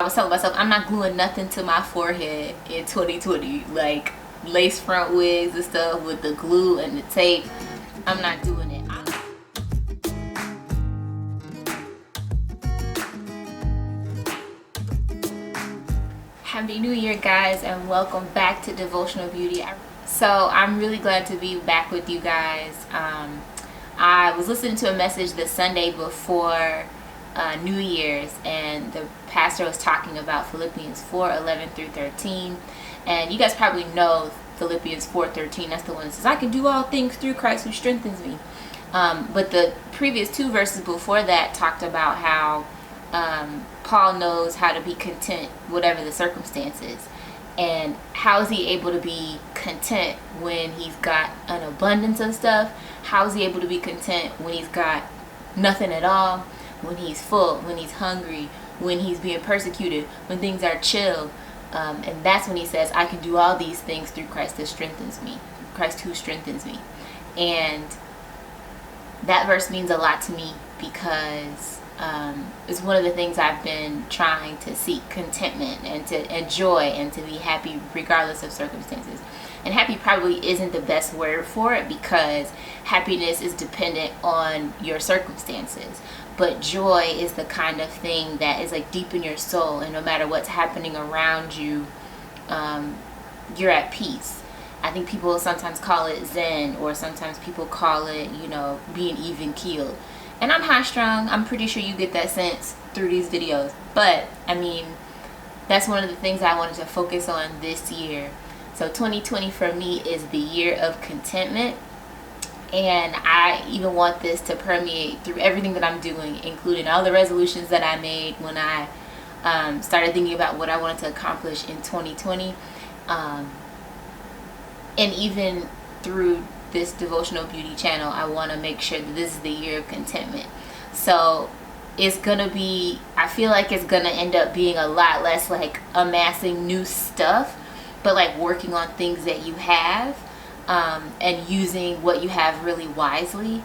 was telling myself I'm not gluing nothing to my forehead in 2020, like lace front wigs and stuff with the glue and the tape. I'm not doing it. Happy New Year, guys, and welcome back to Devotional Beauty. So I'm really glad to be back with you guys. I was listening to a message the Sunday before New Year's, and the pastor was talking about Philippians 4:11 through 13. And you guys probably know Philippians 4:13. That's the one that says, I can do all things through Christ who strengthens me. But the previous two verses before that talked about how Paul knows how to be content whatever the circumstances. And how is he able to be content when he's got an abundance of stuff? How is he able to be content when he's got nothing at all? When he's full, when he's hungry, when he's being persecuted, when things are chill. And that's when he says, I can do all these things through Christ that strengthens me. Christ who strengthens me. And that verse means a lot to me because it's one of the things I've been trying to seek, contentment and to enjoy and to be happy regardless of circumstances. And happy probably isn't the best word for it because happiness is dependent on your circumstances. But joy is the kind of thing that is like deep in your soul, and no matter what's happening around you, you're at peace. I think people sometimes call it Zen, or sometimes people call it, being even keeled. And I'm high strung. I'm pretty sure you get that sense through these videos. But I mean, that's one of the things I wanted to focus on this year. So 2020 for me is the year of contentment. And I even want this to permeate through everything that I'm doing, including all the resolutions that I made when I started thinking about what I wanted to accomplish in 2020. And even through this Devotional Beauty channel, I want to make sure that this is the year of contentment. So it's going to be, I feel like it's going to end up being a lot less like amassing new stuff, but like working on things that you have. And using what you have really wisely,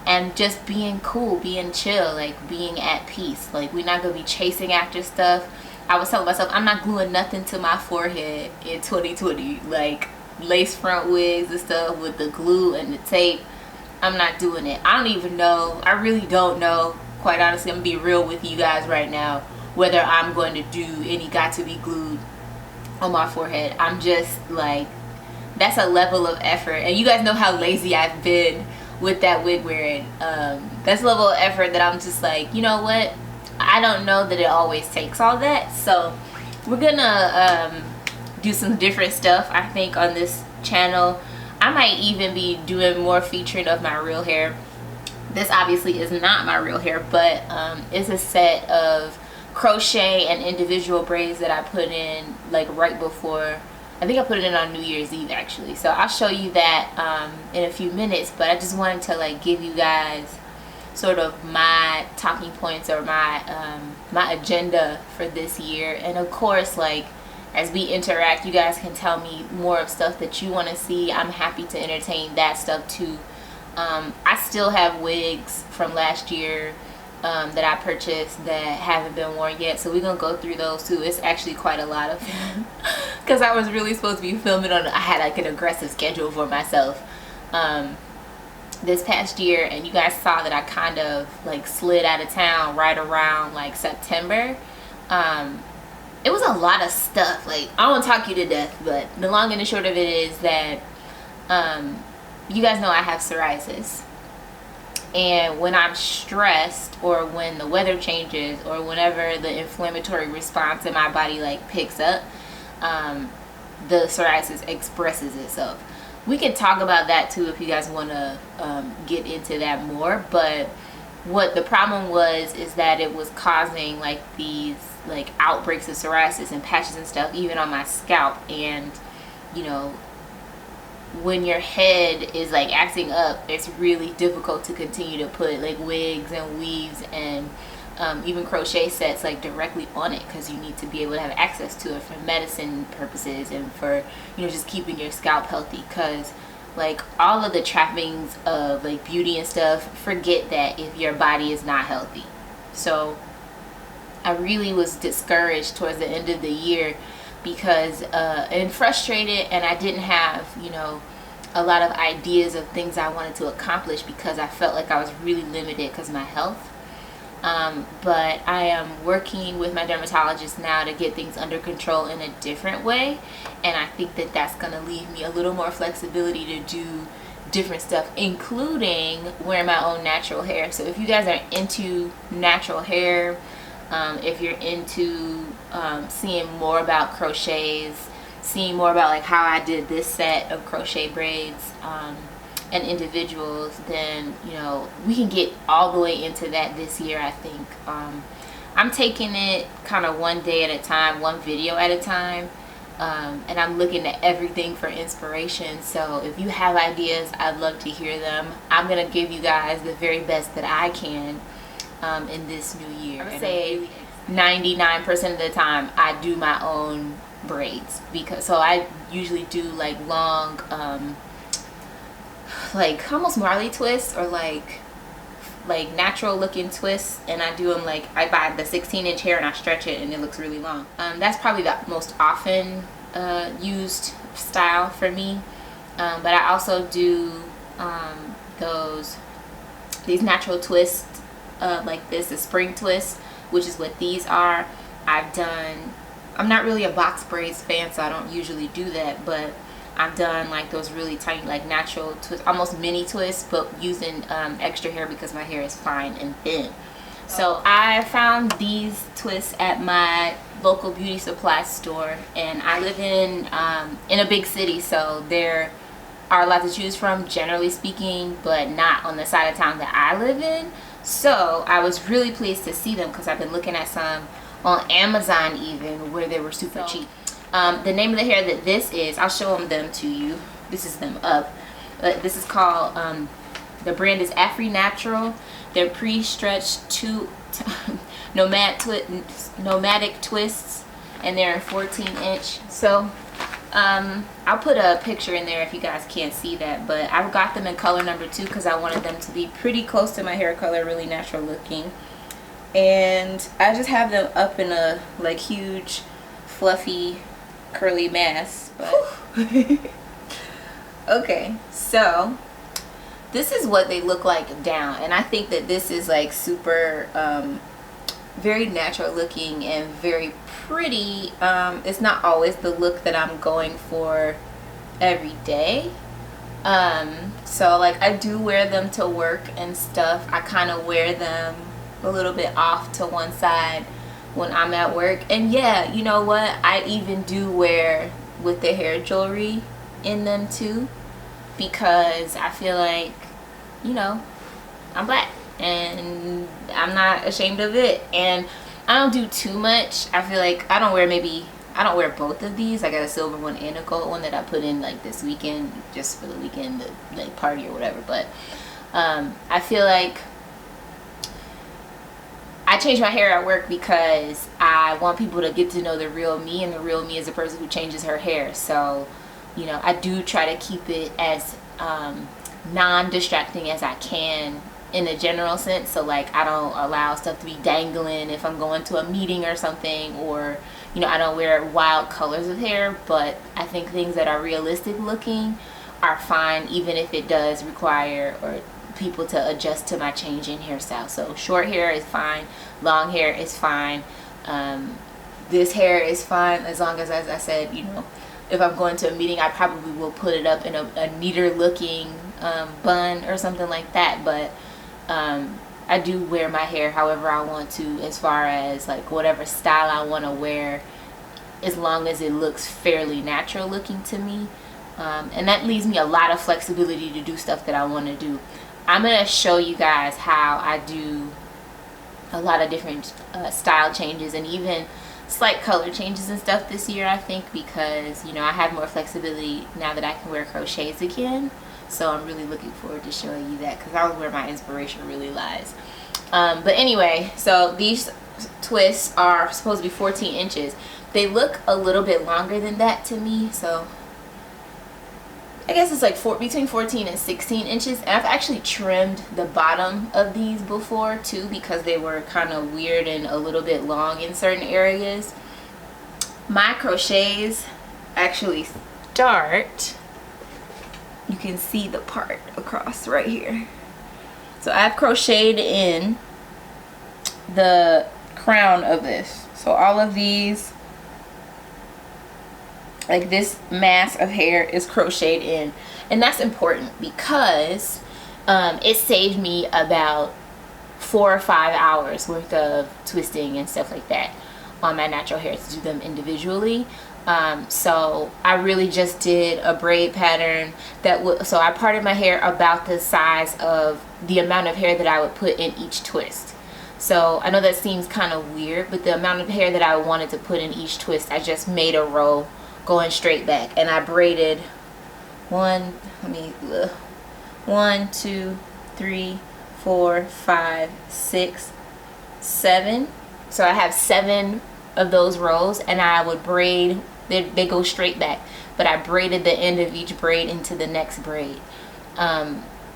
and just being cool, being chill, like being at peace. Like, we're not going to be chasing after stuff. I was telling myself I'm not gluing nothing to my forehead in 2020, like lace front wigs and stuff with the glue and the tape. I'm not doing it. I don't even know. I really don't know. Quite honestly, I'm going to be real with you guys right now, whether I'm going to do any got to be glued on my forehead. I'm just like, that's a level of effort, and you guys know how lazy I've been with that wig wearing. That's a level of effort that I'm just like, you know what, I don't know that it always takes all that. So we're gonna do some different stuff, I think, on this channel. I might even be doing more featuring of my real hair. This obviously is not my real hair, but it's a set of crochet and individual braids that I put in like right before. I think I put it in on New Year's Eve, actually. So I'll show you that in a few minutes. But I just wanted to like give you guys sort of my talking points, or my my agenda for this year. And of course, like, as we interact, you guys can tell me more of stuff that you want to see. I'm happy to entertain that stuff too. I still have wigs from last year that I purchased that haven't been worn yet, so we're gonna go through those too. It's actually quite a lot of them because I was really supposed to be filming I had like an aggressive schedule for myself this past year, and you guys saw that I kind of like slid out of town right around like September. It was a lot of stuff. Like, I don't want to talk you to death, but the long and the short of it is that you guys know I have psoriasis. And when I'm stressed, or when the weather changes, or whenever the inflammatory response in my body like picks up, the psoriasis expresses itself. We can talk about that too if you guys want to get into that more. But what the problem was is that it was causing like these like outbreaks of psoriasis and patches and stuff, even on my scalp. And when your head is like acting up, it's really difficult to continue to put like wigs and weaves and even crochet sets like directly on it, because you need to be able to have access to it for medicine purposes and for just keeping your scalp healthy. Because like all of the trappings of like beauty and stuff, forget that if your body is not healthy. So I really was discouraged towards the end of the year because and frustrated, and I didn't have, you know, a lot of ideas of things I wanted to accomplish because I felt like I was really limited because of my health. But I am working with my dermatologist now to get things under control in a different way, and I think that that's going to leave me a little more flexibility to do different stuff, including wearing my own natural hair. So if you guys are into natural hair, if you're into seeing more about crochets, seeing more about like how I did this set of crochet braids and individuals, then, you know, we can get all the way into that this year. I think I'm taking it kind of one day at a time, one video at a time, and I'm looking at everything for inspiration. So if you have ideas, I'd love to hear them. I'm gonna give you guys the very best that I can in this new year. I would say 99% of the time I do my own braids, because so I usually do like long like almost Marley twists, or like natural looking twists, and I do them like I buy the 16-inch hair and I stretch it and it looks really long. That's probably the most often used style for me, but I also do these natural twists like this, the spring twist, which is what these are. I'm not really a box braids fan, so I don't usually do that, but I've done like those really tiny, like natural twists, almost mini twists, but using extra hair because my hair is fine and thin. So I found these twists at my local beauty supply store, and I live in a big city, so there are a lot to choose from, generally speaking, but not on the side of town that I live in. So I was really pleased to see them because I've been looking at some on Amazon even, where they were super cheap. The name of the hair that this is, I'll show them to you. This is them up. This is called, the brand is Afri Natural. They're pre-stretched nomadic twists, and they're in 14-inch. So I'll put a picture in there if you guys can't see that, but I've got them in color number 2 because I wanted them to be pretty close to my hair color, really natural looking. And I just have them up in a like huge fluffy curly mass, but okay, so this is what they look like down, and I think that this is like super very natural looking and very pretty. It's not always the look that I'm going for every day, so like I do wear them to work and stuff. I kind of wear them a little bit off to one side when I'm at work, and yeah, you know what, I even do wear with the hair jewelry in them too, because I feel like, you know, I'm black and I'm not ashamed of it, and I don't do too much. I feel like I don't wear both of these. I got a silver one and a gold one that I put in like this weekend, just for the weekend, the like party or whatever, but I feel like I change my hair at work because I want people to get to know the real me, and the real me is a person who changes her hair. So, you know, I do try to keep it as non-distracting as I can in a general sense. So like I don't allow stuff to be dangling if I'm going to a meeting or something, or, you know, I don't wear wild colors of hair, but I think things that are realistic looking are fine, even if it does require or people to adjust to my change in hairstyle. So short hair is fine, long hair is fine, this hair is fine, as long as I said, you know, if I'm going to a meeting, I probably will put it up in a neater looking bun or something like that. But I do wear my hair however I want to, as far as like whatever style I want to wear, as long as it looks fairly natural looking to me, and that leaves me a lot of flexibility to do stuff that I want to do. I'm going to show you guys how I do a lot of different style changes and even slight color changes and stuff this year, I think, because, you know, I have more flexibility now that I can wear crochets again. So I'm really looking forward to showing you that, because that was where my inspiration really lies. But anyway, so these twists are supposed to be 14 inches. They look a little bit longer than that to me, so I guess it's like between 14 and 16 inches. And I've actually trimmed the bottom of these before too, because they were kind of weird and a little bit long in certain areas. My crochets actually start, you can see the part across right here. So I've crocheted in the crown of this. So all of these, like this mass of hair, is crocheted in, and that's important because it saved me about 4 or 5 hours worth of twisting and stuff like that on my natural hair to do them individually. So I really just did a braid pattern so I parted my hair about the size of the amount of hair that I would put in each twist. So I know that seems kind of weird, but the amount of hair that I wanted to put in each twist, I just made a row going straight back, and I braided 1, 2, 3, 4, 5, 6, 7. So I have 7 of those rows, and I would braid, they go straight back, but I braided the end of each braid into the next braid.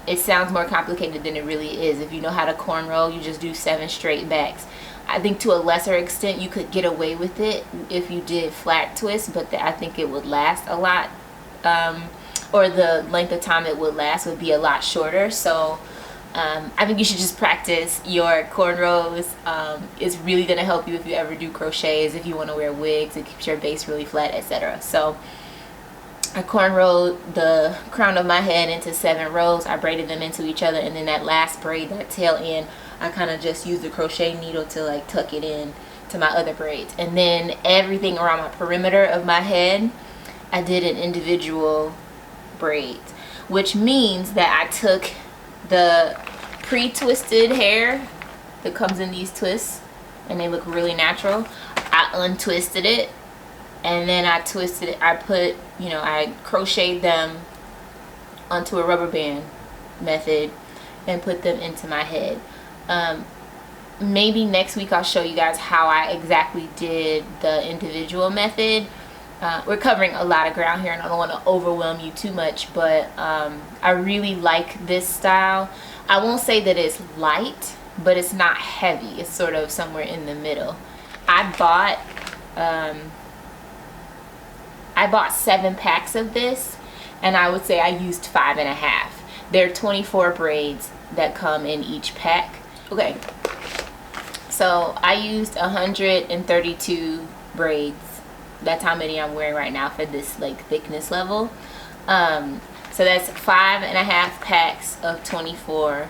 It sounds more complicated than it really is. If you know how to cornrow, you just do 7 straight backs. I think to a lesser extent you could get away with it if you did flat twists, but I think it would last a lot, or the length of time it would last would be a lot shorter. So I think you should just practice your cornrows. It's really going to help you if you ever do crochets, if you want to wear wigs. It keeps your base really flat, etc. So I cornrowed the crown of my head into 7 rows. I braided them into each other, and then that last braid, that tail end, I kind of just used the crochet needle to like tuck it in to my other braids. And then everything around my perimeter of my head, I did an individual braid, which means that I took the pre-twisted hair that comes in these twists, and they look really natural. I untwisted it, and then I twisted it. I crocheted them onto a rubber band method and put them into my head. Maybe next week I'll show you guys how I exactly did the individual method. We're covering a lot of ground here, and I don't want to overwhelm you too much, but I really like this style. I won't say that it's light, but it's not heavy. It's sort of somewhere in the middle. I bought 7 packs of this, and I would say I used 5.5. There are 24 braids that come in each pack. Okay, so I used 132 braids. That's how many I'm wearing right now for this like thickness level. So that's 5.5 packs of 24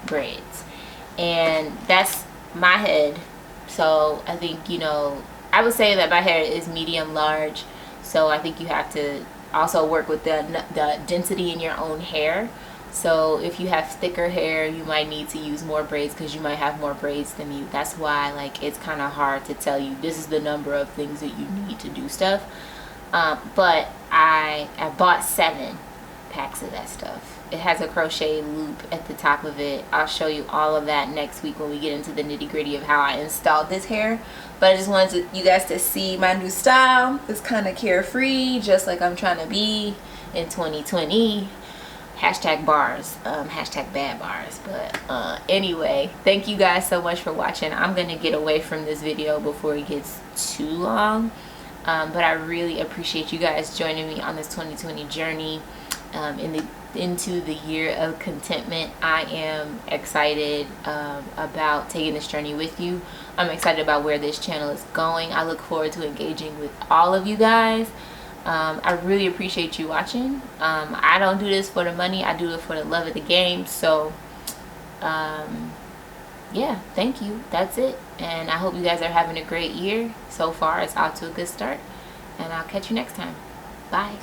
braids, and that's my head. So I think, I would say that my hair is medium large, so I think you have to also work with the density in your own hair. So if you have thicker hair, you might need to use more braids because you might have more braids than me. That's why it's kind of hard to tell you this is the number of things that you need to do stuff. But I bought 7 packs of that stuff. It has a crochet loop at the top of it. I'll show you all of that next week when we get into the nitty-gritty of how I installed this hair. But I just wanted you guys to see my new style. It's kind of carefree, just like I'm trying to be in 2020. Hashtag bars, hashtag bad bars. But anyway, thank you guys so much for watching. I'm gonna get away from this video before it gets too long, but I really appreciate you guys joining me on this 2020 journey into the year of contentment. I am excited about taking this journey with you. I'm excited about where this channel is going. I look forward to engaging with all of you guys. I really appreciate you watching. I don't do this for the money. I do it for the love of the game. So yeah, thank you. That's it. And I hope you guys are having a great year. So far, it's out to a good start. And I'll catch you next time. Bye.